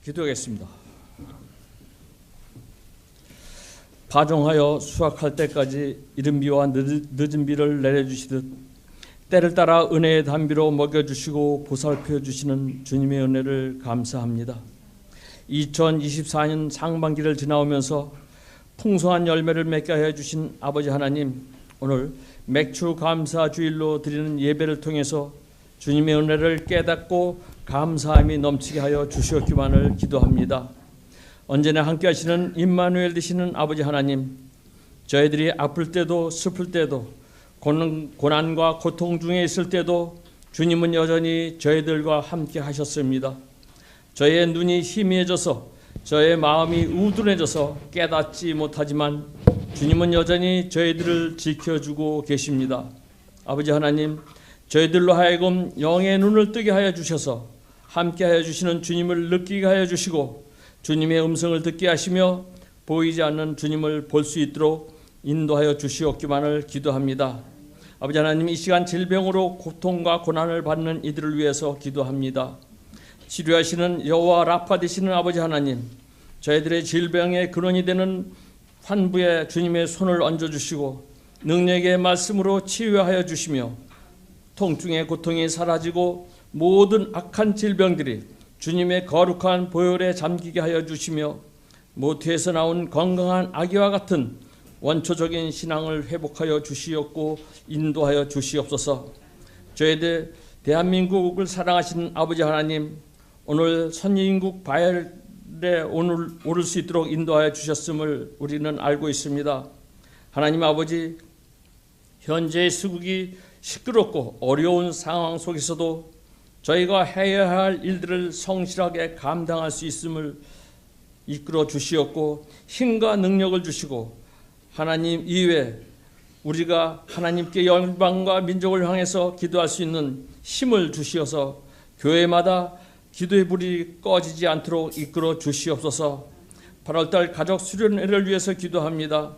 기도하겠습니다. 파종하여 수확할 때까지 이른 비와 늦은 비를 내려주시듯 때를 따라 은혜의 단비로 먹여주시고 보살펴 주시는 주님의 은혜를 감사합니다. 2024년 상반기를 지나오면서 풍성한 열매를 맺게 하여 주신 아버지 하나님, 오늘 맥주 감사 주일로 드리는 예배를 통해서 주님의 은혜를 깨닫고 감사함이 넘치게 하여 주시옵기만을 기도합니다. 언제나 함께 하시는 임마누엘 되시는 아버지 하나님, 저희들이 아플 때도 슬플 때도 고난과 고통 중에 있을 때도 주님은 여전히 저희들과 함께 하셨습니다. 저의 눈이 희미해져서 저의 마음이 우둔해져서 깨닫지 못하지만 주님은 여전히 저희들을 지켜주고 계십니다. 아버지 하나님, 저희들로 하여금 영의 눈을 뜨게 하여 주셔서 함께 하여 주시는 주님을 느끼게 하여 주시고 주님의 음성을 듣게 하시며 보이지 않는 주님을 볼 수 있도록 인도하여 주시옵기만을 기도합니다. 아버지 하나님, 이 시간 질병으로 고통과 고난을 받는 이들을 위해서 기도합니다. 치료하시는 여호와 라파 되시는 아버지 하나님, 저희들의 질병의 근원이 되는 환부에 주님의 손을 얹어주시고 능력의 말씀으로 치유하여 주시며 통증의 고통이 사라지고 모든 악한 질병들이 주님의 거룩한 보혈에 잠기게 하여 주시며 모태에서 나온 건강한 아기와 같은 원초적인 신앙을 회복하여 주시옵고 인도하여 주시옵소서. 저희들 대한민국을 사랑하시는 아버지 하나님, 오늘 선진국 바열에 오를 수 있도록 인도하여 주셨음을 우리는 알고 있습니다. 하나님 아버지, 현재의 시국이 시끄럽고 어려운 상황 속에서도 저희가 해야 할 일들을 성실하게 감당할 수 있음을 이끌어 주시었고 힘과 능력을 주시고 하나님 이외에 우리가 하나님께 열방과 민족을 향해서 기도할 수 있는 힘을 주시어서 교회마다 기도의 불이 꺼지지 않도록 이끌어 주시옵소서. 8월달 가족 수련회를 위해서 기도합니다.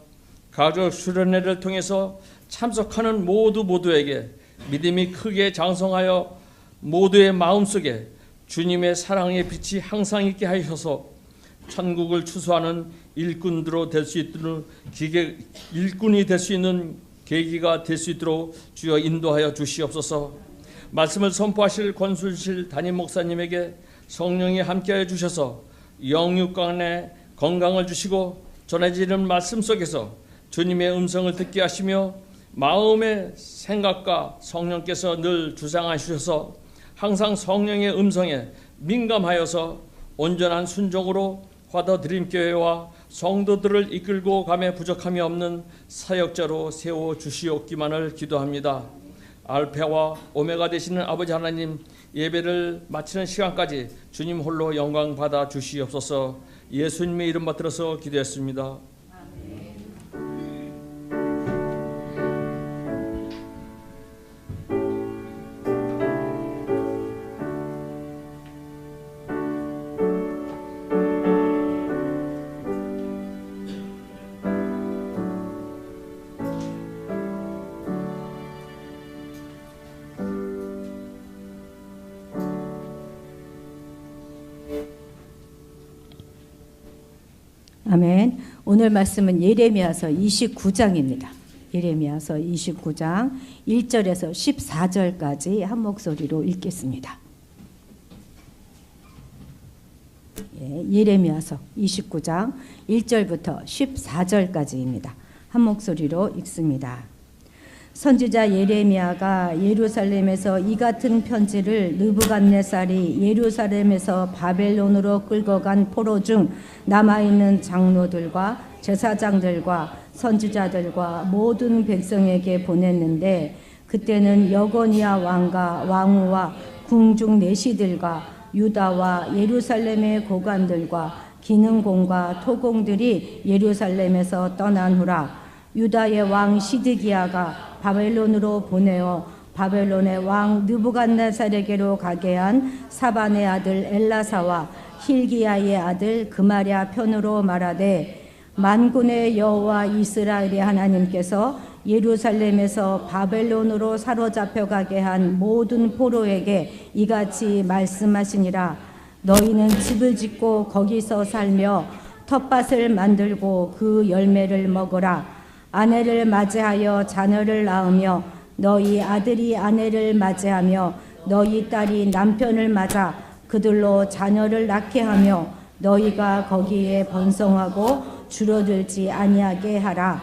가족 수련회를 통해서 참석하는 모두에게 믿음이 크게 장성하여 모두의 마음속에 주님의 사랑의 빛이 항상 있게 하셔서 천국을 추수하는 일꾼으로 될 수 있도록 일꾼이 될 수 있는 계기가 될 수 있도록 주여 인도하여 주시옵소서. 말씀을 선포하실 권순실 담임 목사님에게 성령이 함께하여 주셔서 영육간의 건강을 주시고 전해지는 말씀 속에서 주님의 음성을 듣게 하시며 마음의 생각과 성령께서 늘 주장하셔서 항상 성령의 음성에 민감하여서 온전한 순종으로 화더드림교회와 성도들을 이끌고 감에 부족함이 없는 사역자로 세워주시옵기만을 기도합니다. 알파와 오메가 되시는 아버지 하나님, 예배를 마치는 시간까지 주님 홀로 영광 받아 주시옵소서. 예수님의 이름 받들어서 기도했습니다. 아멘. 오늘 말씀은 예레미야서 29장입니다. 예레미야서 29장 1절에서 14절까지 한 목소리로 읽겠습니다. 예레미야서 29장 1절부터 14절까지입니다. 한 목소리로 읽습니다. 선지자 예레미야가 예루살렘에서 이 같은 편지를 느부갓네살이 예루살렘에서 바벨론으로 끌고 간 포로 중 남아있는 장로들과 제사장들과 선지자들과 모든 백성에게 보냈는데, 그때는 여고니아 왕과 왕후와 궁중 내시들과 유다와 예루살렘의 고관들과 기능공과 토공들이 예루살렘에서 떠난 후라. 유다의 왕 시드기야가 바벨론으로 보내어 바벨론의 왕 느부갓네살에게로 가게 한 사반의 아들 엘라사와 힐기야의 아들 그마랴 편으로 말하되, 만군의 여호와 이스라엘의 하나님께서 예루살렘에서 바벨론으로 사로잡혀 가게 한 모든 포로에게 이같이 말씀하시니라. 너희는 집을 짓고 거기서 살며 텃밭을 만들고 그 열매를 먹으라. 아내를 맞이하여 자녀를 낳으며 너희 아들이 아내를 맞이하며 너희 딸이 남편을 맞아 그들로 자녀를 낳게 하며 너희가 거기에 번성하고 줄어들지 아니하게 하라.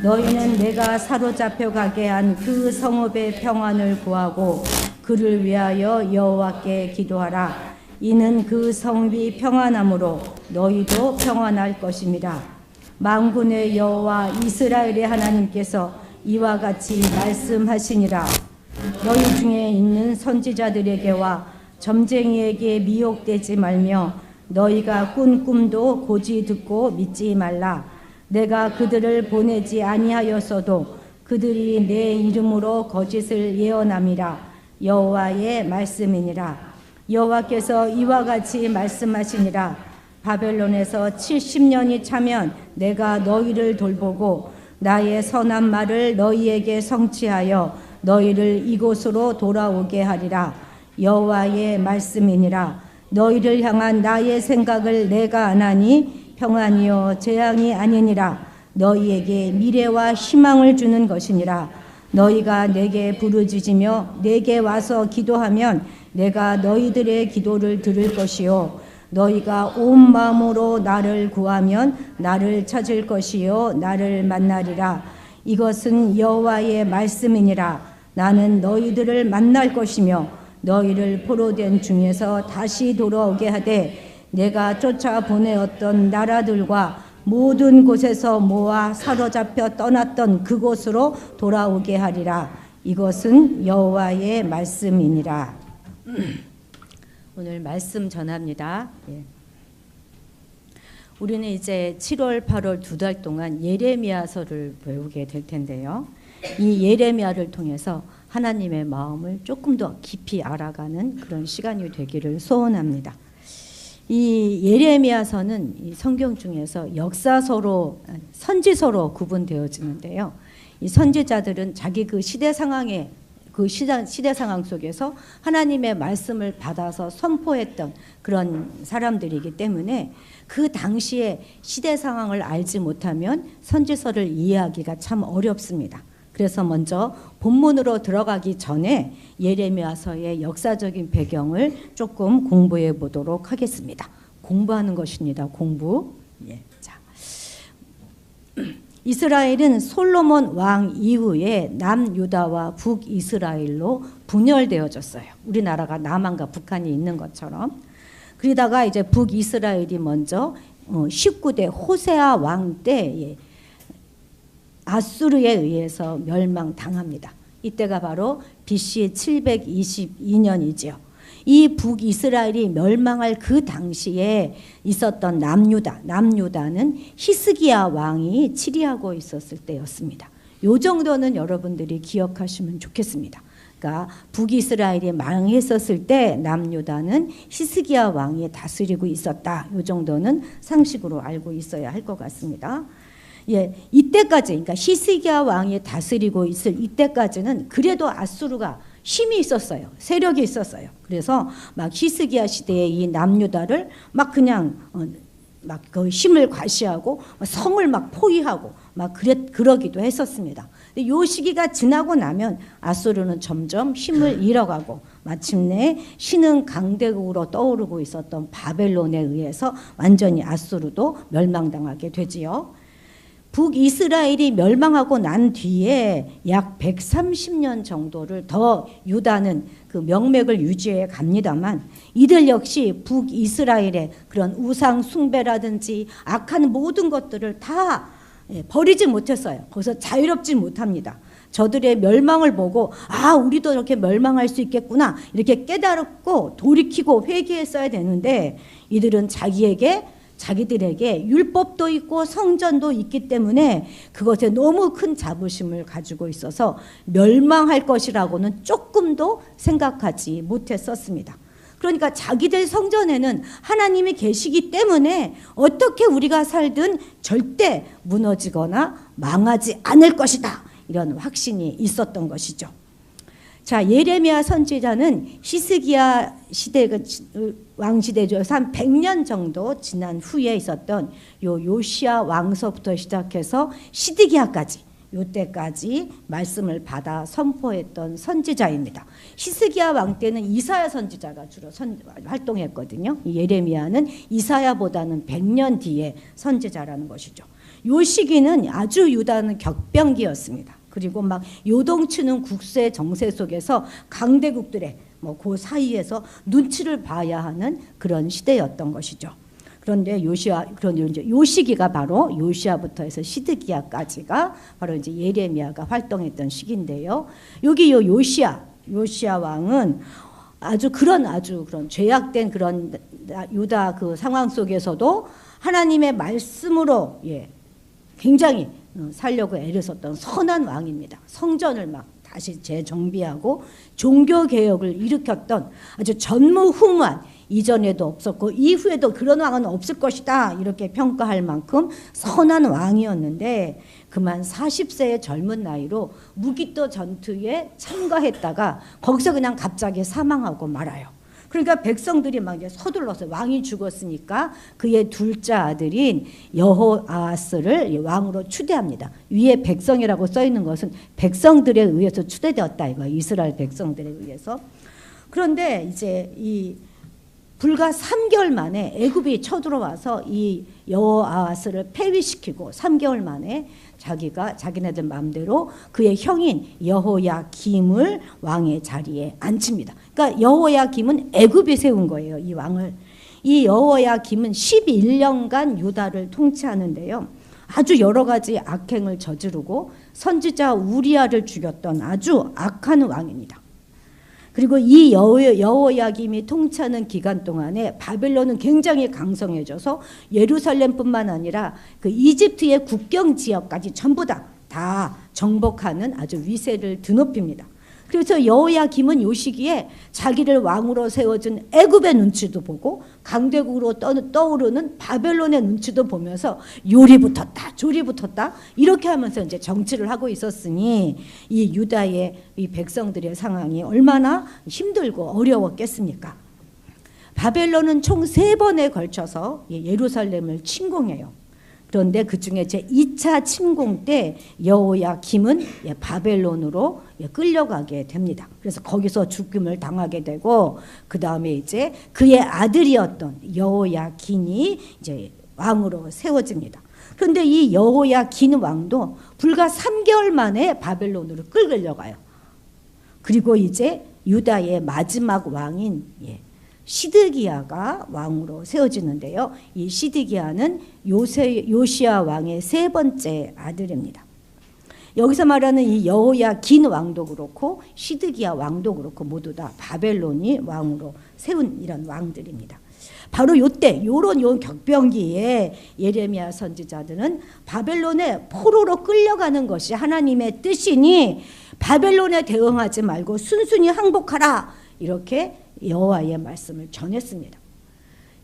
너희는 내가 사로잡혀 가게 한 그 성읍의 평안을 구하고 그를 위하여 여호와께 기도하라. 이는 그 성읍이 평안함으로 너희도 평안할 것임이라. 만군의 여호와 이스라엘의 하나님께서 이와 같이 말씀하시니라. 너희 중에 있는 선지자들에게와 점쟁이에게 미혹되지 말며 너희가 꾼 꿈도 고지 듣고 믿지 말라. 내가 그들을 보내지 아니하였어도 그들이 내 이름으로 거짓을 예언함이라. 여호와의 말씀이니라. 여호와께서 이와 같이 말씀하시니라. 바벨론에서 70년이 차면 내가 너희를 돌보고 나의 선한 말을 너희에게 성취하여 너희를 이곳으로 돌아오게 하리라. 여호와의 말씀이니라. 너희를 향한 나의 생각을 내가 아나니 평안이요 재앙이 아니니라. 너희에게 미래와 희망을 주는 것이니라. 너희가 내게 부르짖으며 내게 와서 기도하면 내가 너희들의 기도를 들을 것이요 너희가 온 마음으로 나를 구하면 나를 찾을 것이요 나를 만나리라. 이것은 여호와의 말씀이니라. 나는 너희들을 만날 것이며 너희를 포로된 중에서 다시 돌아오게 하되 내가 쫓아 보내었던 나라들과 모든 곳에서 모아 사로잡혀 떠났던 그곳으로 돌아오게 하리라. 이것은 여호와의 말씀이니라. 오늘 말씀 전합니다. 예. 우리는 이제 7월, 8월 2달 동안 예레미야서를 배우게 될 텐데요. 이 예레미야를 통해서 하나님의 마음을 조금 더 깊이 알아가는 그런 시간이 되기를 소원합니다. 이 예레미야서는 이 성경 중에서 역사서로, 선지서로 구분되어지는데요. 이 선지자들은 자기 그 시대 상황에 시대 상황 속에서 하나님의 말씀을 받아서 선포했던 그런 사람들이기 때문에 그 당시에 시대 상황을 알지 못하면 선지서를 이해하기가 참 어렵습니다. 그래서 먼저 본문으로 들어가기 전에 예레미야서의 역사적인 배경을 조금 공부해 보도록 하겠습니다. 공부하는 것입니다. 공부. 예. 자. 이스라엘은 솔로몬 왕 이후에 남유다와 북이스라엘로 분열되어졌어요. 우리나라가 남한과 북한이 있는 것처럼. 그러다가 이제 북이스라엘이 먼저 19대 호세아 왕 때 아수르에 의해서 멸망당합니다. 이때가 바로 BC 722년이죠. 이 북이스라엘이 멸망할 그 당시에 있었던 남유다는 히스기야 왕이 치리하고 있었을 때였습니다. 요 정도는 여러분들이 기억하시면 좋겠습니다. 그러니까 북이스라엘이 망했었을 때 남유다는 히스기야 왕이 다스리고 있었다. 요 정도는 상식으로 알고 있어야 할 것 같습니다. 예, 이때까지, 그러니까 히스기야 왕이 다스리고 있을 이때까지는 그래도 아수르가 힘이 있었어요. 세력이 있었어요. 그래서 막 히스기야 시대에 이 남유다를 막 그냥 막 그 힘을 과시하고 성을 막 포위하고 막 그러기도 했었습니다. 근데 요 시기가 지나고 나면 아수르는 점점 힘을 잃어가고 마침내 신흥 강대국으로 떠오르고 있었던 바벨론에 의해서 완전히 아수르도 멸망당하게 되지요. 북이스라엘이 멸망하고 난 뒤에 약 130년 정도를 더 유다는 그 명맥을 유지해 갑니다만 이들 역시 북이스라엘의 그런 우상 숭배라든지 악한 모든 것들을 다 버리지 못했어요. 거기서 자유롭지 못합니다. 저들의 멸망을 보고 우리도 이렇게 멸망할 수 있겠구나 이렇게 깨달았고 돌이키고 회개했어야 되는데 이들은 자기들에게 율법도 있고 성전도 있기 때문에 그것에 너무 큰 자부심을 가지고 있어서 멸망할 것이라고는 조금도 생각하지 못했었습니다. 그러니까 자기들 성전에는 하나님이 계시기 때문에 어떻게 우리가 살든 절대 무너지거나 망하지 않을 것이다. 이런 확신이 있었던 것이죠. 자, 예레미야 선지자는 히스기야 시대가 왕시대죠. 한 100년 정도 지난 후에 있었던 요 요시야 왕서부터 시작해서 시드기야까지 요때까지 말씀을 받아 선포했던 선지자입니다. 히스기야 왕 때는 이사야 선지자가 주로 활동했거든요. 예레미야는 이사야보다는 100년 뒤에 선지자라는 것이죠. 요 시기는 아주 유다는 격변기였습니다. 그리고 막 요동치는 국세 정세 속에서 강대국들의 그 사이에서 눈치를 봐야 하는 그런 시대였던 것이죠. 그런데 요 시기가 바로 요시야부터 해서 시드기야까지가 바로 이제 예레미야가 활동했던 시기인데요. 여기 요 요시야 왕은 아주 그런 죄악된 그런 유다 그 상황 속에서도 하나님의 말씀으로 굉장히 살려고 애를 썼던 선한 왕입니다. 성전을 막 다시 재정비하고 종교 개혁을 일으켰던 아주 전무후무한, 이전에도 없었고 이후에도 그런 왕은 없을 것이다 이렇게 평가할 만큼 선한 왕이었는데, 그만 40세의 젊은 나이로 무기토 전투에 참가했다가 거기서 그냥 갑자기 사망하고 말아요. 그러니까 백성들이 막 이제 서둘러서, 왕이 죽었으니까 그의 둘째 아들인 여호아하스를 왕으로 추대합니다. 위에 백성이라고 써 있는 것은 백성들에 의해서 추대되었다 이거, 이스라엘 백성들에 의해서. 그런데 이제 이 불과 3개월 만에 애굽이 쳐들어와서 이 여호아하스를 폐위시키고 3개월 만에 자기네들 마음대로 그의 형인 여호야김을 왕의 자리에 앉힙니다. 그러니까 여호야김은 애굽이 세운 거예요, 이 왕을. 이 여호야김은 11년간 유다를 통치하는데요. 아주 여러 가지 악행을 저지르고 선지자 우리야를 죽였던 아주 악한 왕입니다. 그리고 이 여호야김이 통치하는 기간 동안에 바벨론은 굉장히 강성해져서 예루살렘뿐만 아니라 그 이집트의 국경 지역까지 전부 다 정복하는 아주 위세를 드높입니다. 그래서 여호야김은 요 시기에 자기를 왕으로 세워준 애굽의 눈치도 보고 강대국으로 떠오르는 바벨론의 눈치도 보면서 요리 붙었다 조리 붙었다 이렇게 하면서 이제 정치를 하고 있었으니 이 유다의 이 백성들의 상황이 얼마나 힘들고 어려웠겠습니까? 바벨론은 총 3번에 걸쳐서 예루살렘을 침공해요. 그런데 그 중에 제2차 침공 때 여호야김은 바벨론으로 끌려가게 됩니다. 그래서 거기서 죽음을 당하게 되고, 그 다음에 이제 그의 아들이었던 여호야긴이 이제 왕으로 세워집니다. 그런데 이 여호야긴 왕도 불과 3개월 만에 바벨론으로 끌려가요. 그리고 이제 유다의 마지막 왕인 시드기야가 왕으로 세워지는데요. 이 시드기야는 요시야 왕의 3번째 아들입니다. 여기서 말하는 이 여호야긴 왕도 그렇고 시드기야 왕도 그렇고 모두 다 바벨론이 왕으로 세운 이런 왕들입니다. 바로 요때 요런 격변기에 예레미야 선지자들은 바벨론에 포로로 끌려가는 것이 하나님의 뜻이니 바벨론에 대응하지 말고 순순히 항복하라 이렇게 여호와의 말씀을 전했습니다.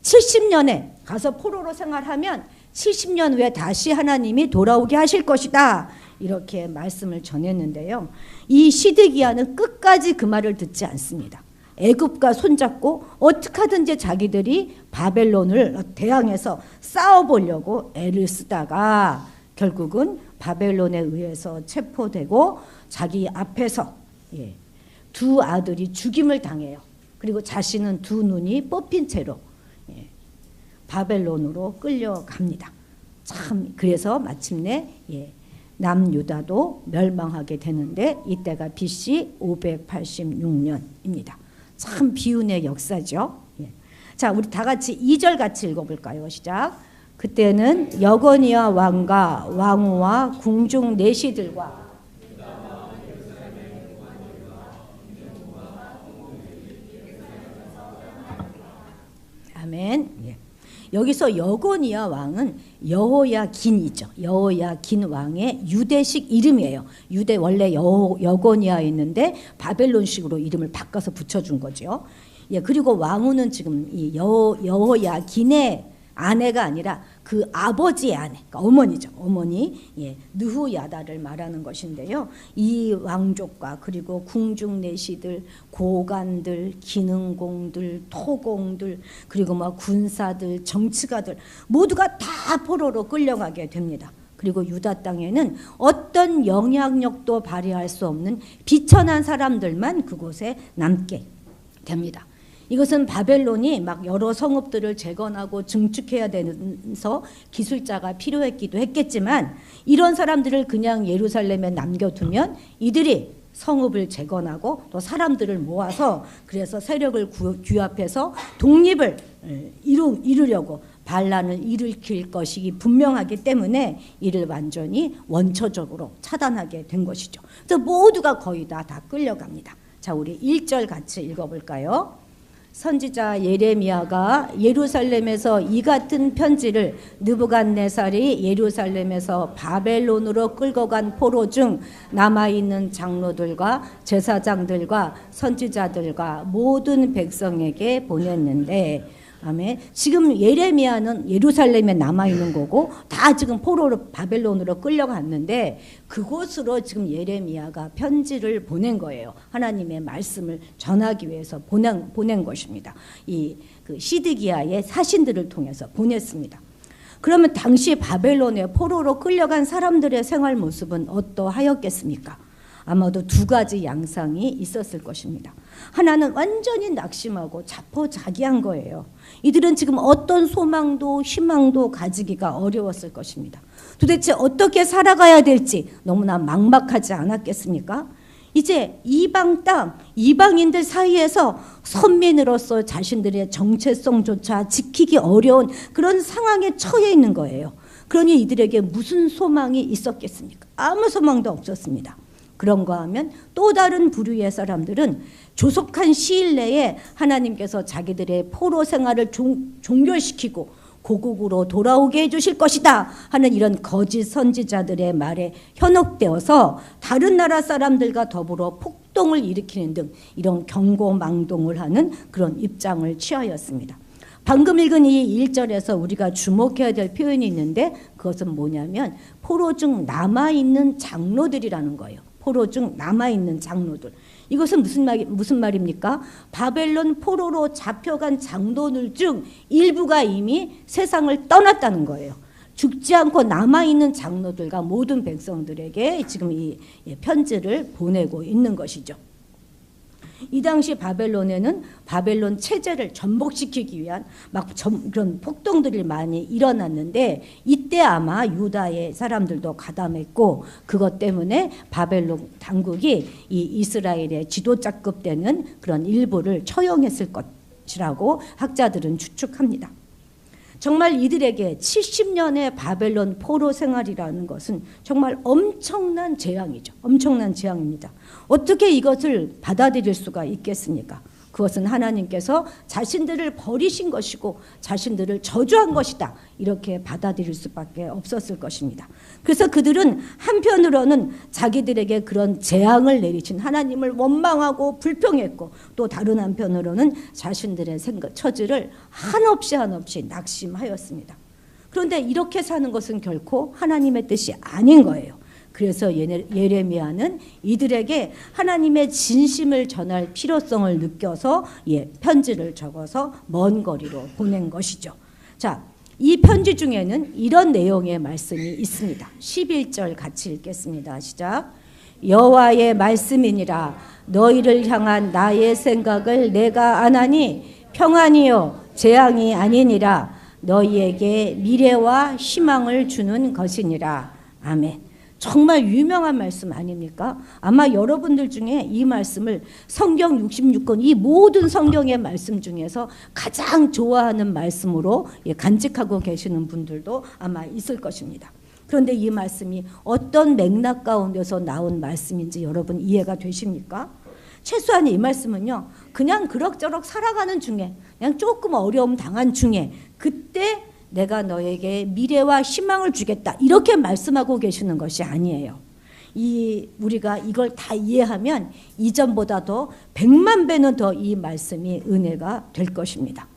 70년에 가서 포로로 생활하면 70년 후에 다시 하나님이 돌아오게 하실 것이다 이렇게 말씀을 전했는데요. 이 시드기야는 끝까지 그 말을 듣지 않습니다. 애굽과 손잡고 어떻게 하든지 자기들이 바벨론을 대항해서 싸워보려고 애를 쓰다가 결국은 바벨론에 의해서 체포되고 자기 앞에서 두 아들이 죽임을 당해요. 그리고 자신은 두 눈이 뽑힌 채로 바벨론으로 끌려갑니다. 참 그래서 마침내 남유다도 멸망하게 되는데 이때가 BC 586년입니다. 참 비운의 역사죠. 자, 우리 다 같이 2절 같이 읽어볼까요? 시작. 그때는 여거니아 왕과 왕후와 궁중 내시들과 아멘. 여기서 여고니아 왕은 여호야긴이죠. 여호야긴 왕의 유대식 이름이에요. 유대 원래 여고니아였는데 바벨론식으로 이름을 바꿔서 붙여준 거죠. 그리고 왕후는 지금 이 여호야긴의 아내가 아니라 그 아버지의 아내, 그러니까 어머니죠. 어머니, 느후야다를 말하는 것인데요. 이 왕족과 그리고 궁중내시들, 고관들, 기능공들, 토공들, 그리고 뭐 군사들, 정치가들 모두가 다 포로로 끌려가게 됩니다. 그리고 유다 땅에는 어떤 영향력도 발휘할 수 없는 비천한 사람들만 그곳에 남게 됩니다. 이것은 바벨론이 막 여러 성읍들을 재건하고 증축해야 되면서 기술자가 필요했기도 했겠지만, 이런 사람들을 그냥 예루살렘에 남겨두면 이들이 성읍을 재건하고 또 사람들을 모아서 그래서 세력을 규합해서 독립을 이루려고 반란을 일으킬 것이 분명하기 때문에 이를 완전히 원초적으로 차단하게 된 것이죠. 그래서 모두가 거의 다 끌려갑니다. 자, 우리 1절 같이 읽어볼까요? 선지자 예레미야가 예루살렘에서 이 같은 편지를 느부갓네살이 예루살렘에서 바벨론으로 끌고 간 포로 중 남아있는 장로들과 제사장들과 선지자들과 모든 백성에게 보냈는데, 아멘. 지금 예레미야는 예루살렘에 남아있는 거고 다 지금 포로로 바벨론으로 끌려갔는데 그곳으로 지금 예레미야가 편지를 보낸 거예요. 하나님의 말씀을 전하기 위해서 보낸 것입니다. 그 시드기야의 사신들을 통해서 보냈습니다. 그러면 당시 바벨론에 포로로 끌려간 사람들의 생활 모습은 어떠하였겠습니까? 아마도 두 가지 양상이 있었을 것입니다. 하나는 완전히 낙심하고 자포자기한 거예요. 이들은 지금 어떤 소망도 희망도 가지기가 어려웠을 것입니다. 도대체 어떻게 살아가야 될지 너무나 막막하지 않았겠습니까? 이제 이방 땅, 이방인들 사이에서 선민으로서 자신들의 정체성조차 지키기 어려운 그런 상황에 처해 있는 거예요. 그러니 이들에게 무슨 소망이 있었겠습니까? 아무 소망도 없었습니다. 그런가 하면 또 다른 부류의 사람들은 조속한 시일 내에 하나님께서 자기들의 포로 생활을 종결시키고 고국으로 돌아오게 해주실 것이다 하는 이런 거짓 선지자들의 말에 현혹되어서 다른 나라 사람들과 더불어 폭동을 일으키는 등 이런 경고망동을 하는 그런 입장을 취하였습니다. 방금 읽은 이 1절에서 우리가 주목해야 될 표현이 있는데 그것은 뭐냐면 포로 중 남아있는 장로들이라는 거예요. 포로 중 남아있는 장로들. 이것은 무슨 말입니까? 바벨론 포로로 잡혀간 장로들 중 일부가 이미 세상을 떠났다는 거예요. 죽지 않고 남아있는 장로들과 모든 백성들에게 지금 이 편지를 보내고 있는 것이죠. 이 당시 바벨론에는 바벨론 체제를 전복시키기 위한 그런 폭동들이 많이 일어났는데 이때 아마 유다의 사람들도 가담했고 그것 때문에 바벨론 당국이 이 이스라엘의 지도자급 되는 그런 일부를 처형했을 것이라고 학자들은 추측합니다. 정말 이들에게 70년의 바벨론 포로 생활이라는 것은 정말 엄청난 재앙이죠. 엄청난 재앙입니다. 어떻게 이것을 받아들일 수가 있겠습니까? 그것은 하나님께서 자신들을 버리신 것이고 자신들을 저주한 것이다. 이렇게 받아들일 수밖에 없었을 것입니다. 그래서 그들은 한편으로는 자기들에게 그런 재앙을 내리신 하나님을 원망하고 불평했고 또 다른 한편으로는 자신들의 처지를 한없이 낙심하였습니다. 그런데 이렇게 사는 것은 결코 하나님의 뜻이 아닌 거예요. 그래서 예레미야는 이들에게 하나님의 진심을 전할 필요성을 느껴서 편지를 적어서 먼 거리로 보낸 것이죠. 자, 이 편지 중에는 이런 내용의 말씀이 있습니다. 11절 같이 읽겠습니다. 시작. 여호와의 말씀이니라 너희를 향한 나의 생각을 내가 아나니 평안이요 재앙이 아니니라 너희에게 미래와 희망을 주는 것이니라. 아멘. 정말 유명한 말씀 아닙니까? 아마 여러분들 중에 이 말씀을 성경 66권 이 모든 성경의 말씀 중에서 가장 좋아하는 말씀으로 간직하고 계시는 분들도 아마 있을 것입니다. 그런데 이 말씀이 어떤 맥락 가운데서 나온 말씀인지 여러분 이해가 되십니까? 최소한 이 말씀은요, 그냥 그럭저럭 살아가는 중에, 그냥 조금 어려움 당한 중에 그때 내가 너에게 미래와 희망을 주겠다 이렇게 말씀하고 계시는 것이 아니에요. 우리가 이걸 다 이해하면 이전보다 더 100만 배는 더 이 말씀이 은혜가 될 것입니다.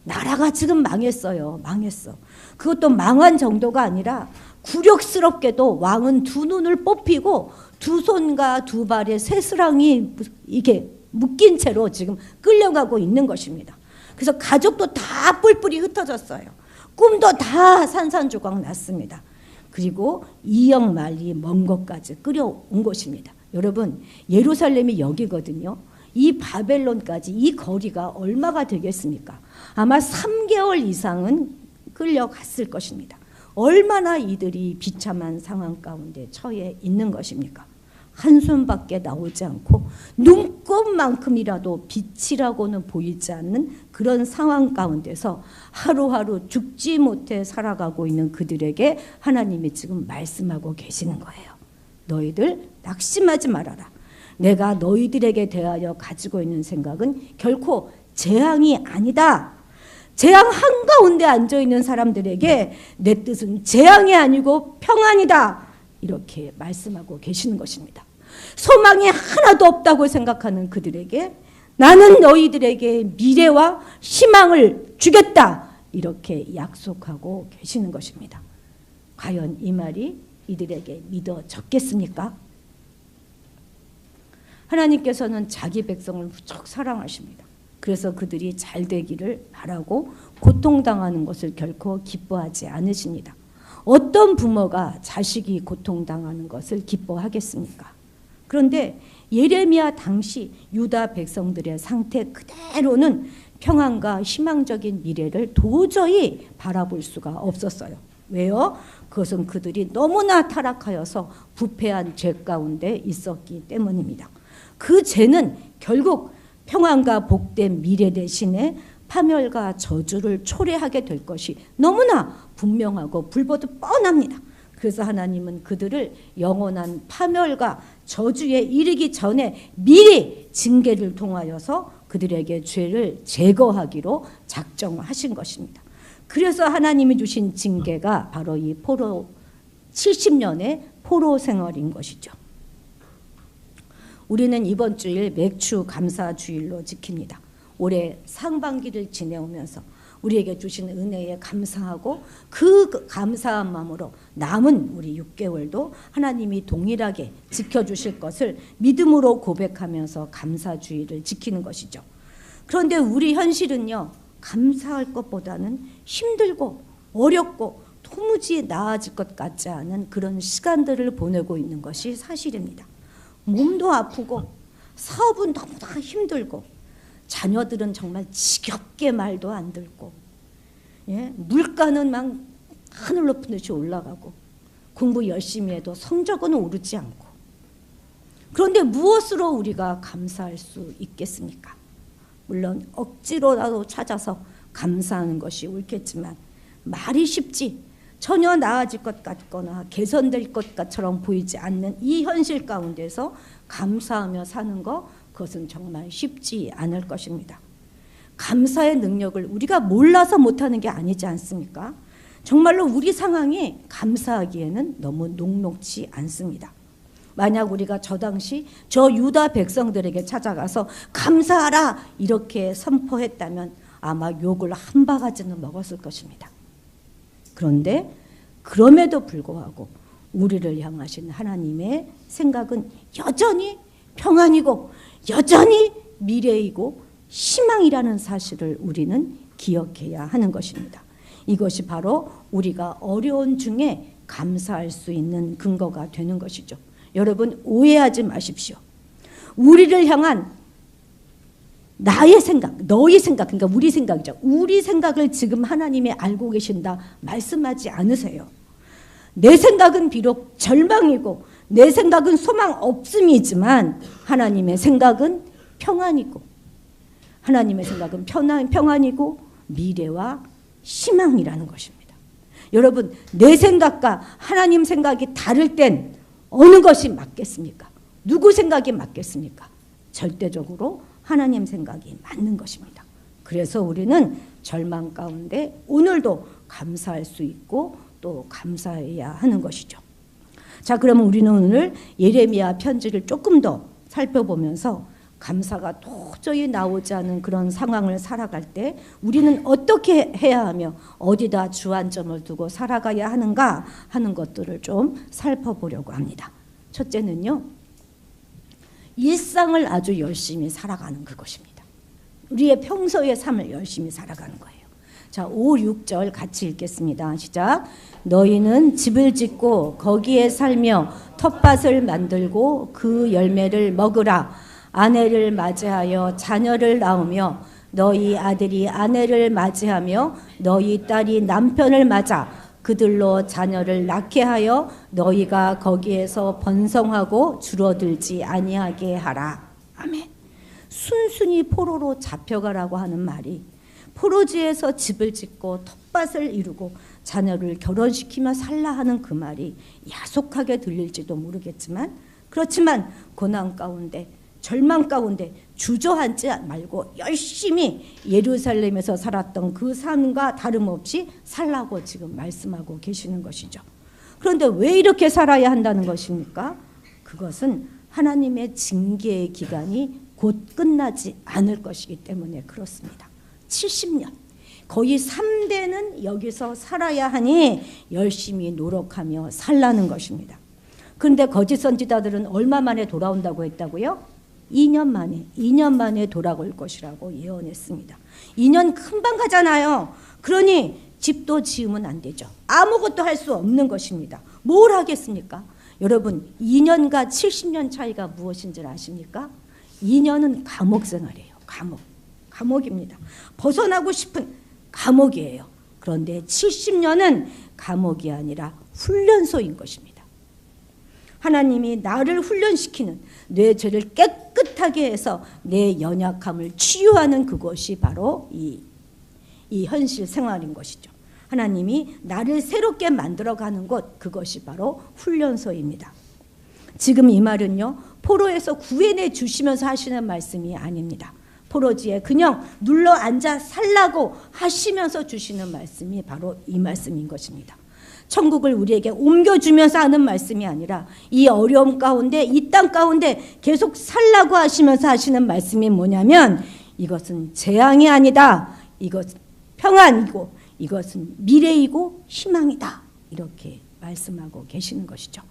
나라가 지금 망했어요. 망했어. 그것도 망한 정도가 아니라 굴욕스럽게도 왕은 두 눈을 뽑히고 두 손과 두 발에 쇠스랑이 이게 묶인 채로 지금 끌려가고 있는 것입니다. 그래서 가족도 다 뿔뿔이 흩어졌어요. 꿈도 다 산산조각 났습니다. 그리고 2억 마일이 먼 곳까지 끌어온 것입니다. 여러분, 예루살렘이 여기거든요. 이 바벨론까지 이 거리가 얼마가 되겠습니까? 아마 3개월 이상은 끌려갔을 것입니다. 얼마나 이들이 비참한 상황 가운데 처해 있는 것입니까? 한숨밖에 나오지 않고 눈곱만큼이라도 빛이라고는 보이지 않는 그런 상황 가운데서 하루하루 죽지 못해 살아가고 있는 그들에게 하나님이 지금 말씀하고 계시는 거예요. 너희들 낙심하지 말아라. 내가 너희들에게 대하여 가지고 있는 생각은 결코 재앙이 아니다. 재앙 한가운데 앉아있는 사람들에게 내 뜻은 재앙이 아니고 평안이다. 이렇게 말씀하고 계시는 것입니다. 소망이 하나도 없다고 생각하는 그들에게 나는 너희들에게 미래와 희망을 주겠다. 이렇게 약속하고 계시는 것입니다. 과연 이 말이 이들에게 믿어졌겠습니까? 하나님께서는 자기 백성을 무척 사랑하십니다. 그래서 그들이 잘 되기를 바라고 고통당하는 것을 결코 기뻐하지 않으십니다. 어떤 부모가 자식이 고통당하는 것을 기뻐하겠습니까? 그런데 예레미야 당시 유다 백성들의 상태 그대로는 평안과 희망적인 미래를 도저히 바라볼 수가 없었어요. 왜요? 그것은 그들이 너무나 타락하여서 부패한 죄 가운데 있었기 때문입니다. 그 죄는 결국 평안과 복된 미래 대신에 파멸과 저주를 초래하게 될 것이 너무나 분명하고 불보듯 뻔합니다. 그래서 하나님은 그들을 영원한 파멸과 저주에 이르기 전에 미리 징계를 통하여서 그들에게 죄를 제거하기로 작정하신 것입니다. 그래서 하나님이 주신 징계가 바로 이 포로 70년의 포로 생활인 것이죠. 우리는 이번 주일 맥주 감사 주일로 지킵니다. 올해 상반기를 지내오면서 우리에게 주신 은혜에 감사하고 그 감사한 마음으로 남은 우리 6개월도 하나님이 동일하게 지켜주실 것을 믿음으로 고백하면서 감사주의를 지키는 것이죠. 그런데 우리 현실은요, 감사할 것보다는 힘들고 어렵고 도무지 나아질 것 같지 않은 그런 시간들을 보내고 있는 것이 사실입니다. 몸도 아프고 사업은 너무나 힘들고 자녀들은 정말 지겹게 말도 안 듣고, 예? 물가는 막 하늘 높은 듯이 올라가고 공부 열심히 해도 성적은 오르지 않고. 그런데 무엇으로 우리가 감사할 수 있겠습니까? 물론 억지로라도 찾아서 감사하는 것이 옳겠지만 말이 쉽지 전혀 나아질 것 같거나 개선될 것처럼 보이지 않는 이 현실 가운데서 감사하며 사는 것, 그것은 정말 쉽지 않을 것입니다. 감사의 능력을 우리가 몰라서 못하는 게 아니지 않습니까? 정말로 우리 상황이 감사하기에는 너무 녹록지 않습니다. 만약 우리가 저 당시 저 유다 백성들에게 찾아가서 감사하라 이렇게 선포했다면 아마 욕을 한 바가지는 먹었을 것입니다. 그런데 그럼에도 불구하고 우리를 향하신 하나님의 생각은 여전히 평안이고 여전히 미래이고 희망이라는 사실을 우리는 기억해야 하는 것입니다. 이것이 바로 우리가 어려운 중에 감사할 수 있는 근거가 되는 것이죠. 여러분, 오해하지 마십시오. 우리를 향한 나의 생각, 너의 생각, 그러니까 우리 생각이죠. 우리 생각을 지금 하나님이 알고 계신다 말씀하지 않으세요. 내 생각은 비록 절망이고 내 생각은 소망 없음이지만 하나님의 생각은 평안이고, 하나님의 생각은 평안이고 미래와 희망이라는 것입니다. 여러분, 내 생각과 하나님 생각이 다를 땐 어느 것이 맞겠습니까? 누구 생각이 맞겠습니까? 절대적으로 하나님 생각이 맞는 것입니다. 그래서 우리는 절망 가운데 오늘도 감사할 수 있고 또 감사해야 하는 것이죠. 자, 그러면 우리는 오늘 예레미야 편지를 조금 더 살펴보면서 감사가 도저히 나오지 않은 그런 상황을 살아갈 때 우리는 어떻게 해야 하며 어디다 주안점을 두고 살아가야 하는가 하는 것들을 좀 살펴보려고 합니다. 첫째는요, 일상을 아주 열심히 살아가는 그것입니다. 우리의 평소의 삶을 열심히 살아가는 거예요. 자, 5, 6절 같이 읽겠습니다. 시작. 너희는 집을 짓고 거기에 살며 텃밭을 만들고 그 열매를 먹으라. 아내를 맞이하여 자녀를 낳으며 너희 아들이 아내를 맞이하며 너희 딸이 남편을 맞아 그들로 자녀를 낳게 하여 너희가 거기에서 번성하고 줄어들지 아니하게 하라. 아멘. 순순히 포로로 잡혀가라고 하는 말이 포로지에서 집을 짓고 텃밭을 이루고 자녀를 결혼시키며 살라 하는 그 말이 야속하게 들릴지도 모르겠지만, 그렇지만 고난 가운데 절망 가운데 주저앉지 말고 열심히 예루살렘에서 살았던 그 삶과 다름없이 살라고 지금 말씀하고 계시는 것이죠. 그런데 왜 이렇게 살아야 한다는 것입니까? 그것은 하나님의 징계의 기간이 곧 끝나지 않을 것이기 때문에 그렇습니다. 70년, 거의 3대는 여기서 살아야 하니 열심히 노력하며 살라는 것입니다. 그런데 거짓 선지자들은 얼마 만에 돌아온다고 했다고요? 2년 만에 돌아올 것이라고 예언했습니다. 2년 금방 가잖아요. 그러니 집도 지으면 안 되죠. 아무것도 할 수 없는 것입니다. 뭘 하겠습니까? 여러분, 2년과 70년 차이가 무엇인 줄 아십니까? 2년은 감옥 생활이에요. 감옥입니다. 벗어나고 싶은 감옥이에요. 그런데 70년은 감옥이 아니라 훈련소인 것입니다. 하나님이 나를 훈련시키는, 내 죄를 깨끗하게 해서 내 연약함을 치유하는 그것이 바로 이 현실 생활인 것이죠. 하나님이 나를 새롭게 만들어가는 곳, 그것이 바로 훈련소입니다. 지금 이 말은요, 포로에서 구해내 주시면서 하시는 말씀이 아닙니다. 포로지에 그냥 눌러 앉아 살라고 하시면서 주시는 말씀이 바로 이 말씀인 것입니다. 천국을 우리에게 옮겨주면서 하는 말씀이 아니라 이 어려움 가운데, 이 땅 가운데 계속 살라고 하시면서 하시는 말씀이 뭐냐면, 이것은 재앙이 아니다, 이것은 평안이고 이것은 미래이고 희망이다, 이렇게 말씀하고 계시는 것이죠.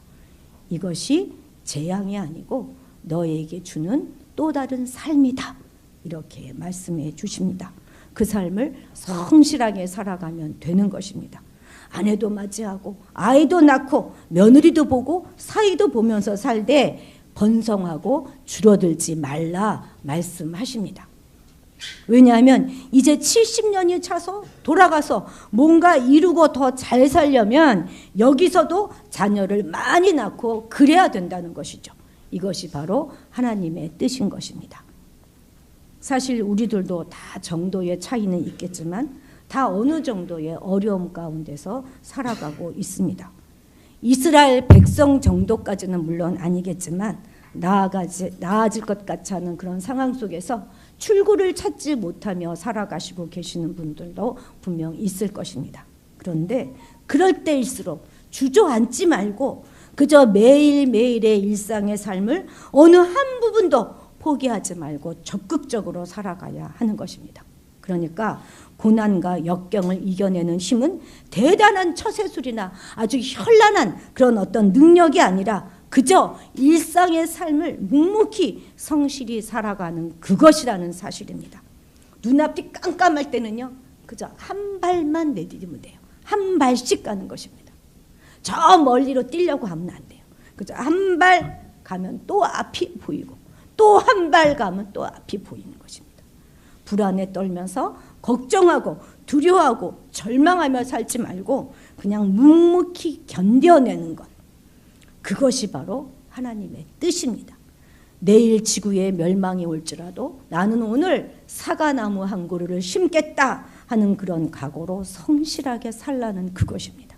이것이 재앙이 아니고 너에게 주는 또 다른 삶이다, 이렇게 말씀해 주십니다. 그 삶을 성실하게 살아가면 되는 것입니다. 아내도 맞이하고 아이도 낳고 며느리도 보고 사이도 보면서 살되 번성하고 줄어들지 말라 말씀하십니다. 왜냐하면 이제 70년이 차서 돌아가서 뭔가 이루고 더 잘 살려면 여기서도 자녀를 많이 낳고 그래야 된다는 것이죠. 이것이 바로 하나님의 뜻인 것입니다. 사실 우리들도 다 정도의 차이는 있겠지만 다 어느 정도의 어려움 가운데서 살아가고 있습니다. 이스라엘 백성 정도까지는 물론 아니겠지만 나아질 것 같지 않은 그런 상황 속에서 출구를 찾지 못하며 살아가시고 계시는 분들도 분명 있을 것입니다. 그런데 그럴 때일수록 주저앉지 말고 그저 매일매일의 일상의 삶을 어느 한 부분도 포기하지 말고 적극적으로 살아가야 하는 것입니다. 그러니까 고난과 역경을 이겨내는 힘은 대단한 처세술이나 아주 현란한 그런 어떤 능력이 아니라 그저 일상의 삶을 묵묵히 성실히 살아가는 그것이라는 사실입니다. 눈앞이 깜깜할 때는요, 그저 한 발만 내디디면 돼요. 한 발씩 가는 것입니다. 저 멀리로 뛰려고 하면 안 돼요. 그저 한 발 가면 또 앞이 보이고 또 한 발 가면 또 앞이 보이는 것입니다. 불안에 떨면서 걱정하고 두려워하고 절망하며 살지 말고 그냥 묵묵히 견뎌내는 것, 그것이 바로 하나님의 뜻입니다. 내일 지구에 멸망이 올지라도 나는 오늘 사과나무 한 그루를 심겠다 하는 그런 각오로 성실하게 살라는 그것입니다.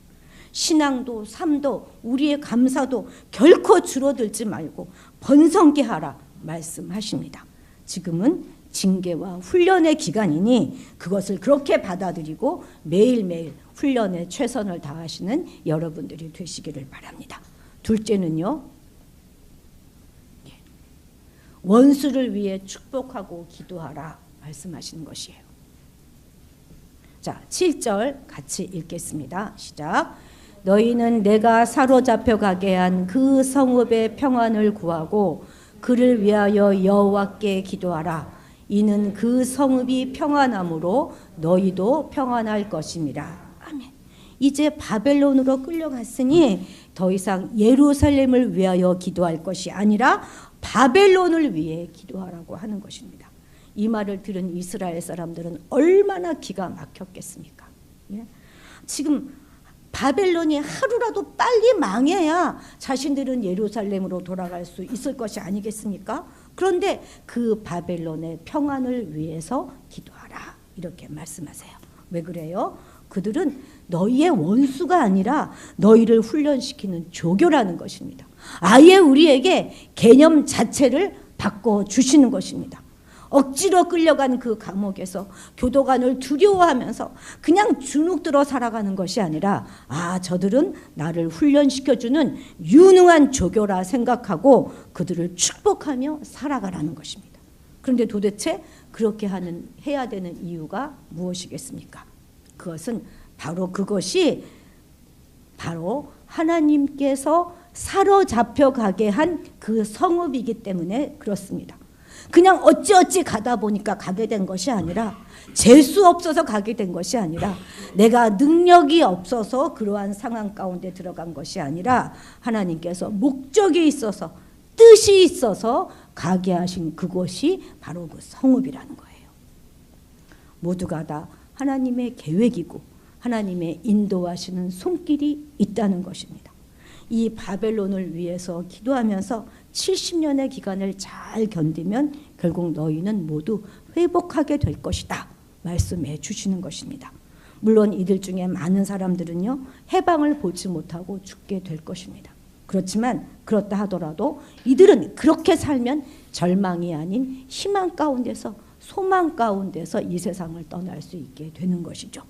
신앙도 삶도 우리의 감사도 결코 줄어들지 말고 번성케 하라 말씀하십니다. 지금은 징계와 훈련의 기간이니 그것을 그렇게 받아들이고 매일매일 훈련에 최선을 다하시는 여러분들이 되시기를 바랍니다. 둘째는요, 원수를 위해 축복하고 기도하라 말씀하시는 것이에요. 자, 7절 같이 읽겠습니다. 시작. 너희는 내가 사로잡혀 가게 한 그 성읍의 평안을 구하고 그를 위하여 여호와께 기도하라. 이는 그 성읍이 평안함으로 너희도 평안할 것임이라. 아멘. 이제 바벨론으로 끌려갔으니 더 이상 예루살렘을 위하여 기도할 것이 아니라 바벨론을 위해 기도하라고 하는 것입니다. 이 말을 들은 이스라엘 사람들은 얼마나 기가 막혔겠습니까? 예? 지금 바벨론이 하루라도 빨리 망해야 자신들은 예루살렘으로 돌아갈 수 있을 것이 아니겠습니까? 그런데 그 바벨론의 평안을 위해서 기도하라 이렇게 말씀하세요. 왜 그래요? 그들은 너희의 원수가 아니라 너희를 훈련시키는 조교라는 것입니다. 아예 우리에게 개념 자체를 바꿔주시는 것입니다. 억지로 끌려간 그 감옥에서 교도관을 두려워하면서 그냥 주눅들어 살아가는 것이 아니라 저들은 나를 훈련시켜주는 유능한 조교라 생각하고 그들을 축복하며 살아가라는 것입니다. 그런데 도대체 그렇게 해야 되는 이유가 무엇이겠습니까? 그것이 바로 하나님께서 사로잡혀 가게 한 그 성읍이기 때문에 그렇습니다. 그냥 어찌어찌 가다 보니까 가게 된 것이 아니라 재수 없어서 가게 된 것이 아니라 내가 능력이 없어서 그러한 상황 가운데 들어간 것이 아니라 하나님께서 목적이 있어서 뜻이 있어서 가게 하신 그곳이 바로 그 성읍이라는 거예요. 모두가 다 하나님의 계획이고 하나님의 인도하시는 손길이 있다는 것입니다. 이 바벨론을 위해서 기도하면서 70년의 기간을 잘 견디면 결국 너희는 모두 회복하게 될 것이다 말씀해 주시는 것입니다. 물론 이들 중에 많은 사람들은요 해방을 보지 못하고 죽게 될 것입니다. 그렇지만 그렇다 하더라도 이들은 그렇게 살면 절망이 아닌 희망 가운데서 소망 가운데서 이 세상을 떠날 수 있게 되는 것이죠.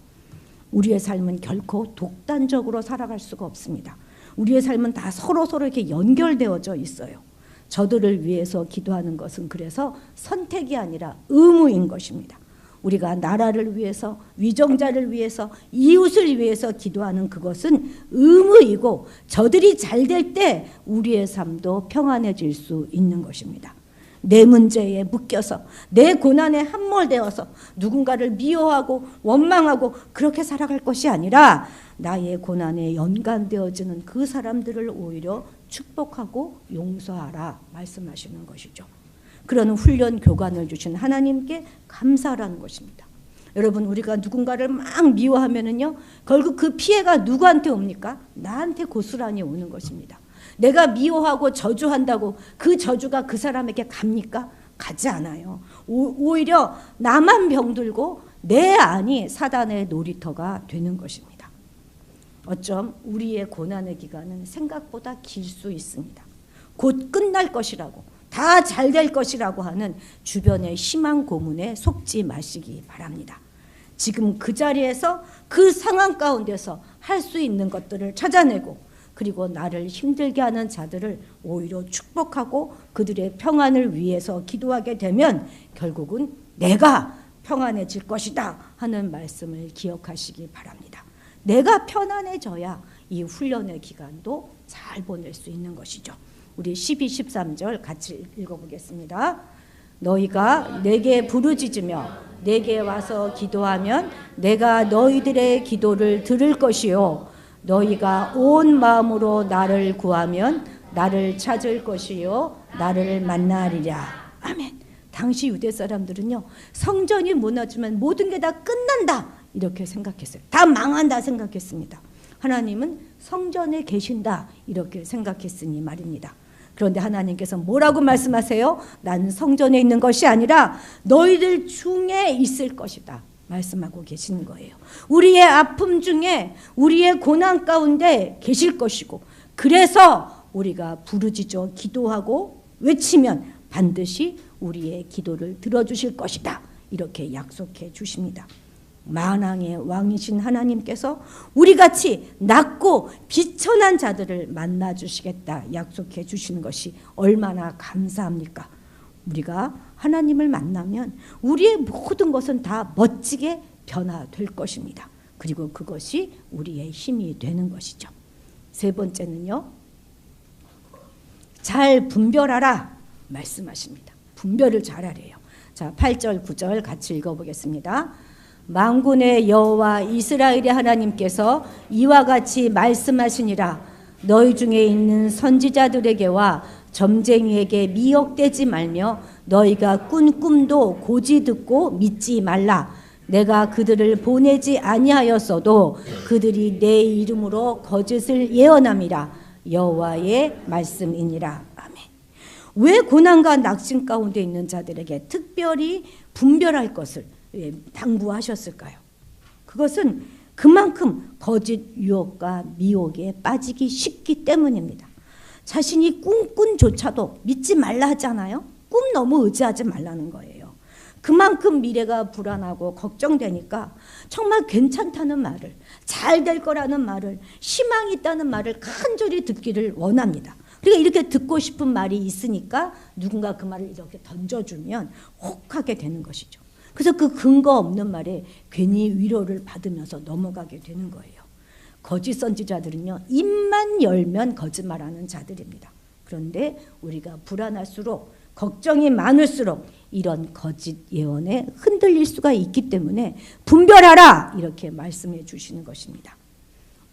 우리의 삶은 결코 독단적으로 살아갈 수가 없습니다. 우리의 삶은 다 서로 이렇게 연결되어져 있어요. 저들을 위해서 기도하는 것은 그래서 선택이 아니라 의무인 것입니다. 우리가 나라를 위해서, 위정자를 위해서, 이웃을 위해서 기도하는 그것은 의무이고 저들이 잘 될 때 우리의 삶도 평안해질 수 있는 것입니다. 내 문제에 묶여서 내 고난에 함몰되어서 누군가를 미워하고 원망하고 그렇게 살아갈 것이 아니라 나의 고난에 연관되어지는 그 사람들을 오히려 축복하고 용서하라 말씀하시는 것이죠. 그런 훈련 교관을 주신 하나님께 감사라는 것입니다. 여러분 우리가 누군가를 막 미워하면은요 결국 그 피해가 누구한테 옵니까? 나한테 고스란히 오는 것입니다. 내가 미워하고 저주한다고 그 저주가 그 사람에게 갑니까? 가지 않아요. 오히려 나만 병들고 내 안이 사단의 놀이터가 되는 것입니다. 어쩜 우리의 고난의 기간은 생각보다 길 수 있습니다. 곧 끝날 것이라고 다 잘 될 것이라고 하는 주변의 희망 고문에 속지 마시기 바랍니다. 지금 그 자리에서 그 상황 가운데서 할 수 있는 것들을 찾아내고 그리고 나를 힘들게 하는 자들을 오히려 축복하고 그들의 평안을 위해서 기도하게 되면 결국은 내가 평안해질 것이다 하는 말씀을 기억하시기 바랍니다. 내가 편안해져야 이 훈련의 기간도 잘 보낼 수 있는 것이죠. 우리 12, 13절 같이 읽어보겠습니다. 너희가 내게 부르짖으며 내게 와서 기도하면 내가 너희들의 기도를 들을 것이요 너희가 온 마음으로 나를 구하면 나를 찾을 것이요 나를 만나리라. 아멘. 당시 유대 사람들은요 성전이 무너지면 모든 게 다 끝난다 이렇게 생각했어요. 다 망한다 생각했습니다. 하나님은 성전에 계신다 이렇게 생각했으니 말입니다. 그런데 하나님께서 뭐라고 말씀하세요? 난 성전에 있는 것이 아니라 너희들 중에 있을 것이다 말씀하고 계시는 거예요. 우리의 아픔 중에 우리의 고난 가운데 계실 것이고 그래서 우리가 부르짖어 기도하고 외치면 반드시 우리의 기도를 들어주실 것이다 이렇게 약속해 주십니다. 만왕의 왕이신 하나님께서 우리같이 낮고 비천한 자들을 만나주시겠다 약속해 주시는 것이 얼마나 감사합니까? 우리가 하나님을 만나면 우리의 모든 것은 다 멋지게 변화될 것입니다. 그리고 그것이 우리의 힘이 되는 것이죠. 세 번째는요, 잘 분별하라 말씀하십니다. 분별을 잘하래요. 자, 8절 9절 같이 읽어보겠습니다. 만군의 여호와 이스라엘의 하나님께서 이와 같이 말씀하시니라. 너희 중에 있는 선지자들에게와 점쟁이에게 미혹되지 말며 너희가 꾼 꿈도 고지 듣고 믿지 말라. 내가 그들을 보내지 아니하였어도 그들이 내 이름으로 거짓을 예언함이라. 여호와의 말씀이니라. 아멘. 왜 고난과 낙심 가운데 있는 자들에게 특별히 분별할 것을 당부하셨을까요? 그것은 그만큼 거짓 유혹과 미혹에 빠지기 쉽기 때문입니다. 자신이 꿈꾼조차도 믿지 말라 하잖아요. 꿈 너무 의지하지 말라는 거예요. 그만큼 미래가 불안하고 걱정되니까 정말 괜찮다는 말을, 잘 될 거라는 말을, 희망이 있다는 말을 간절히 듣기를 원합니다. 그러니까 이렇게 듣고 싶은 말이 있으니까 누군가 그 말을 이렇게 던져주면 혹하게 되는 것이죠. 그래서 그 근거 없는 말에 괜히 위로를 받으면서 넘어가게 되는 거예요. 거짓 선지자들은요, 입만 열면 거짓말하는 자들입니다. 그런데 우리가 불안할수록, 걱정이 많을수록 이런 거짓 예언에 흔들릴 수가 있기 때문에 분별하라 이렇게 말씀해 주시는 것입니다.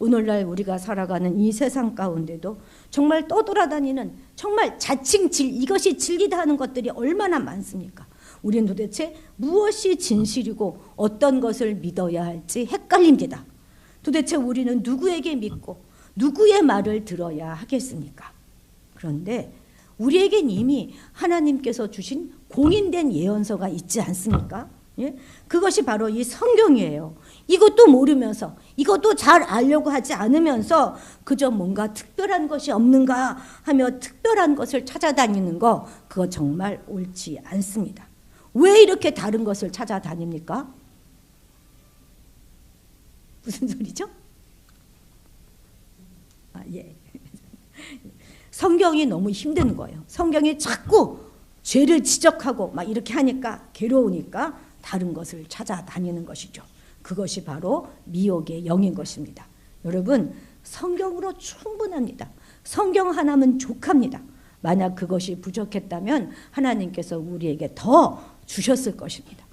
오늘날 우리가 살아가는 이 세상 가운데도 정말 떠돌아다니는 정말 자칭 이것이 진리다 하는 것들이 얼마나 많습니까? 우리는 도대체 무엇이 진실이고 어떤 것을 믿어야 할지 헷갈립니다. 도대체 우리는 누구에게 믿고 누구의 말을 들어야 하겠습니까? 그런데 우리에겐 이미 하나님께서 주신 공인된 예언서가 있지 않습니까? 예? 그것이 바로 이 성경이에요. 이것도 모르면서, 이것도 잘 알려고 하지 않으면서 그저 뭔가 특별한 것이 없는가 하며 특별한 것을 찾아다니는 거, 그거 정말 옳지 않습니다. 왜 이렇게 다른 것을 찾아다닙니까? 무슨 소리죠? 예. 성경이 너무 힘든 거예요. 성경이 자꾸 죄를 지적하고 막 이렇게 하니까 괴로우니까 다른 것을 찾아다니는 것이죠. 그것이 바로 미혹의 영인 것입니다. 여러분, 성경으로 충분합니다. 성경 하나면 족합니다. 만약 그것이 부족했다면 하나님께서 우리에게 더 주셨을 것입니다.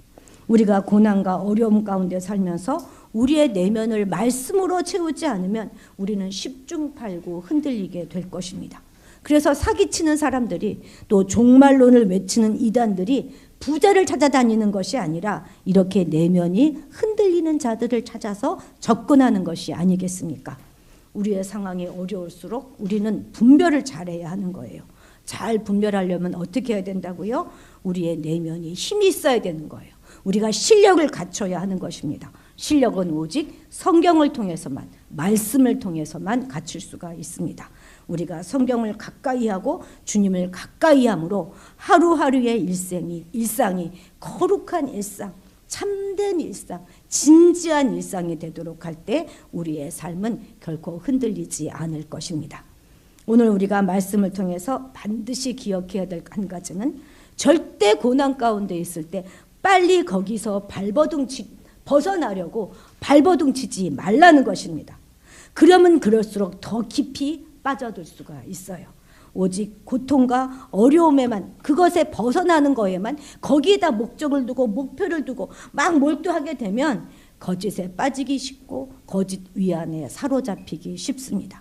우리가 고난과 어려움 가운데 살면서 우리의 내면을 말씀으로 채우지 않으면 우리는 십중팔구 흔들리게 될 것입니다. 그래서 사기치는 사람들이, 또 종말론을 외치는 이단들이 부자를 찾아다니는 것이 아니라 이렇게 내면이 흔들리는 자들을 찾아서 접근하는 것이 아니겠습니까? 우리의 상황이 어려울수록 우리는 분별을 잘해야 하는 거예요. 잘 분별하려면 어떻게 해야 된다고요? 우리의 내면이 힘이 있어야 되는 거예요. 우리가 실력을 갖춰야 하는 것입니다. 실력은 오직 성경을 통해서만, 말씀을 통해서만 갖출 수가 있습니다. 우리가 성경을 가까이 하고 주님을 가까이 함으로 하루하루의 일상이 거룩한 일상, 참된 일상, 진지한 일상이 되도록 할 때 우리의 삶은 결코 흔들리지 않을 것입니다. 오늘 우리가 말씀을 통해서 반드시 기억해야 될 한 가지는, 절대 고난 가운데 있을 때 빨리 거기서 벗어나려고 발버둥치지 말라는 것입니다. 그러면 그럴수록 더 깊이 빠져들 수가 있어요. 오직 고통과 어려움에만, 그것에 벗어나는 거에만, 거기에다 목적을 두고 목표를 두고 막 몰두하게 되면 거짓에 빠지기 쉽고 거짓 위안에 사로잡히기 쉽습니다.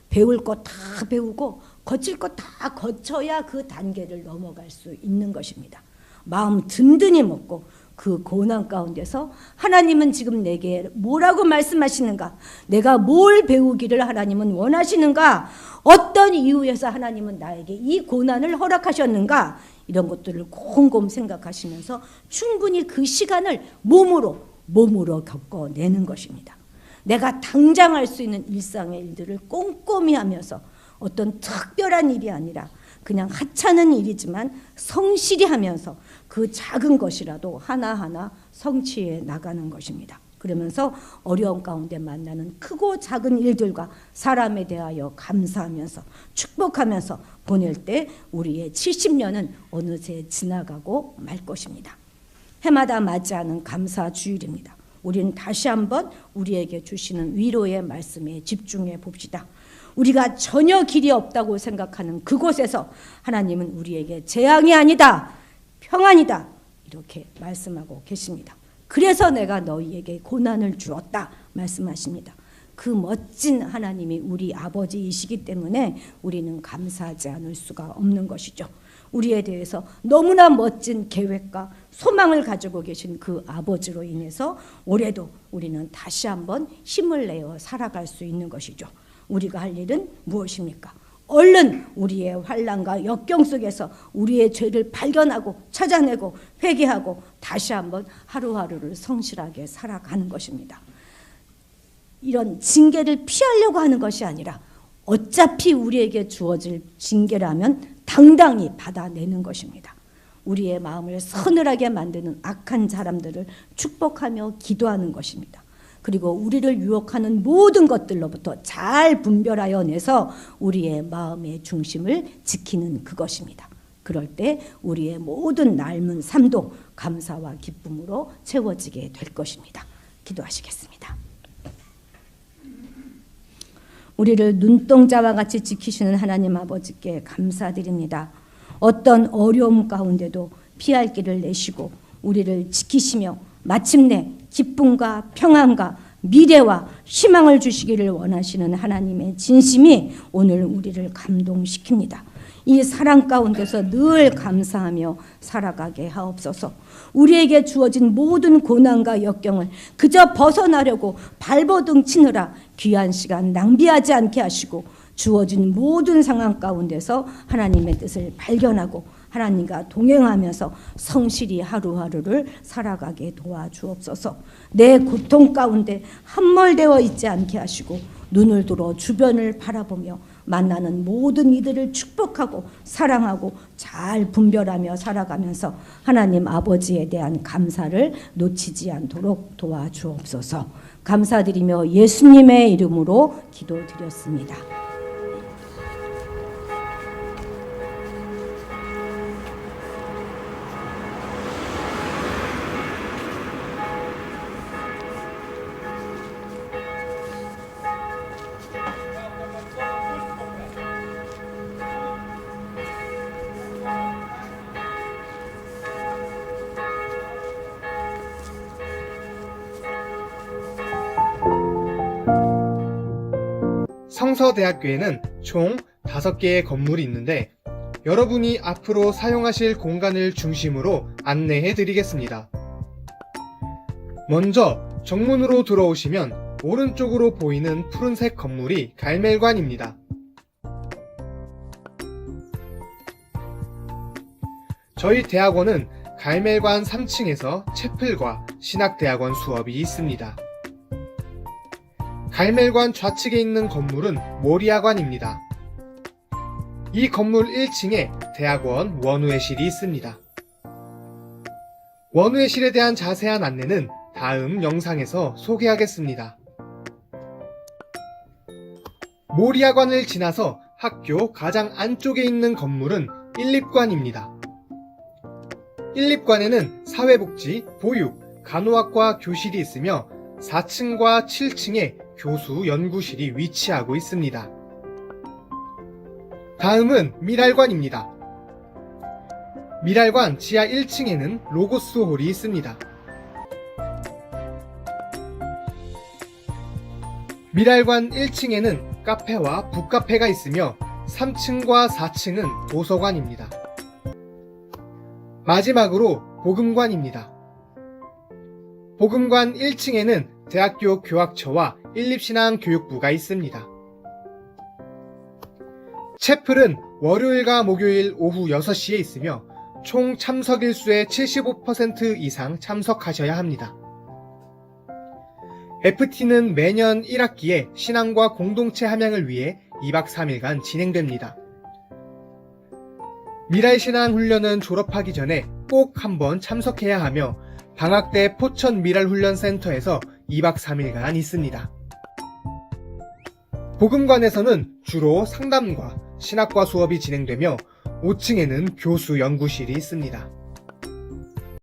배울 거 다 배우고 거칠 거 다 거쳐야 그 단계를 넘어갈 수 있는 것입니다. 마음 든든히 먹고 그 고난 가운데서 하나님은 지금 내게 뭐라고 말씀하시는가? 내가 뭘 배우기를 하나님은 원하시는가? 어떤 이유에서 하나님은 나에게 이 고난을 허락하셨는가? 이런 것들을 곰곰 생각하시면서 충분히 그 시간을 몸으로 겪어내는 것입니다. 내가 당장 할 수 있는 일상의 일들을 꼼꼼히 하면서 어떤 특별한 일이 아니라 그냥 하찮은 일이지만 성실히 하면서 그 작은 것이라도 하나하나 성취해 나가는 것입니다. 그러면서 어려움 가운데 만나는 크고 작은 일들과 사람에 대하여 감사하면서 축복하면서 보낼 때 우리의 70년은 어느새 지나가고 말 것입니다. 해마다 맞이하는 감사 주일입니다. 우리는 다시 한번 우리에게 주시는 위로의 말씀에 집중해 봅시다. 우리가 전혀 길이 없다고 생각하는 그곳에서 하나님은 우리에게 재앙이 아니다, 평안이다 이렇게 말씀하고 계십니다. 그래서 내가 너희에게 고난을 주었다 말씀하십니다. 그 멋진 하나님이 우리 아버지이시기 때문에 우리는 감사하지 않을 수가 없는 것이죠. 우리에 대해서 너무나 멋진 계획과 소망을 가지고 계신 그 아버지로 인해서 올해도 우리는 다시 한번 힘을 내어 살아갈 수 있는 것이죠. 우리가 할 일은 무엇입니까? 얼른 우리의 환난과 역경 속에서 우리의 죄를 발견하고 찾아내고 회개하고 다시 한번 하루하루를 성실하게 살아가는 것입니다. 이런 징계를 피하려고 하는 것이 아니라 어차피 우리에게 주어질 징계라면 당당히 받아내는 것입니다. 우리의 마음을 서늘하게 만드는 악한 사람들을 축복하며 기도하는 것입니다. 그리고 우리를 유혹하는 모든 것들로부터 잘 분별하여 내서 우리의 마음의 중심을 지키는 그것입니다. 그럴 때 우리의 모든 삶은 삶도 감사와 기쁨으로 채워지게 될 것입니다. 기도하시겠습니다. 우리를 눈동자와 같이 지키시는 하나님 아버지께 감사드립니다. 어떤 어려움 가운데도 피할 길을 내시고 우리를 지키시며 마침내 기쁨과 평안과 미래와 희망을 주시기를 원하시는 하나님의 진심이 오늘 우리를 감동시킵니다. 이 사랑 가운데서 늘 감사하며 살아가게 하옵소서. 우리에게 주어진 모든 고난과 역경을 그저 벗어나려고 발버둥 치느라 귀한 시간 낭비하지 않게 하시고 주어진 모든 상황 가운데서 하나님의 뜻을 발견하고 하나님과 동행하면서 성실히 하루하루를 살아가게 도와주옵소서. 내 고통 가운데 함몰되어 있지 않게 하시고 눈을 들어 주변을 바라보며 만나는 모든 이들을 축복하고 사랑하고 잘 분별하며 살아가면서 하나님 아버지에 대한 감사를 놓치지 않도록 도와주옵소서. 감사드리며 예수님의 이름으로 기도드렸습니다. 성서대학교에는 총 5개의 건물이 있는데 여러분이 앞으로 사용하실 공간을 중심으로 안내해 드리겠습니다. 먼저 정문으로 들어오시면 오른쪽으로 보이는 푸른색 건물이 갈멜관입니다. 저희 대학원은 갈멜관 3층에서 채플과 신학대학원 수업이 있습니다. 갈멜관 좌측에 있는 건물은 모리아관입니다. 이 건물 1층에 대학원 원우회실이 있습니다. 원우회실에 대한 자세한 안내는 다음 영상에서 소개하겠습니다. 모리아관을 지나서 학교 가장 안쪽에 있는 건물은 1립관입니다. 1립관에는 사회복지, 보육, 간호학과 교실이 있으며 4층과 7층에 교수 연구실이 위치하고 있습니다. 다음은 미랄관입니다. 미랄관 지하 1층에는 로고스 홀이 있습니다. 미랄관 1층에는 카페와 북카페가 있으며 3층과 4층은 도서관입니다. 마지막으로 복음관입니다. 복음관 1층에는 대학교 교학처와 일립신앙교육부가 있습니다. 채플은 월요일과 목요일 오후 6시에 있으며 총 참석 일수의 75% 이상 참석하셔야 합니다. FT는 매년 1학기에 신앙과 공동체 함양을 위해 2박 3일간 진행됩니다. 미랄신앙훈련은 졸업하기 전에 꼭 한번 참석해야 하며 방학 때 포천 미랄훈련센터에서 2박 3일간 있습니다. 복음관에서는 주로 상담과 신학과 수업이 진행되며 5층에는 교수 연구실이 있습니다.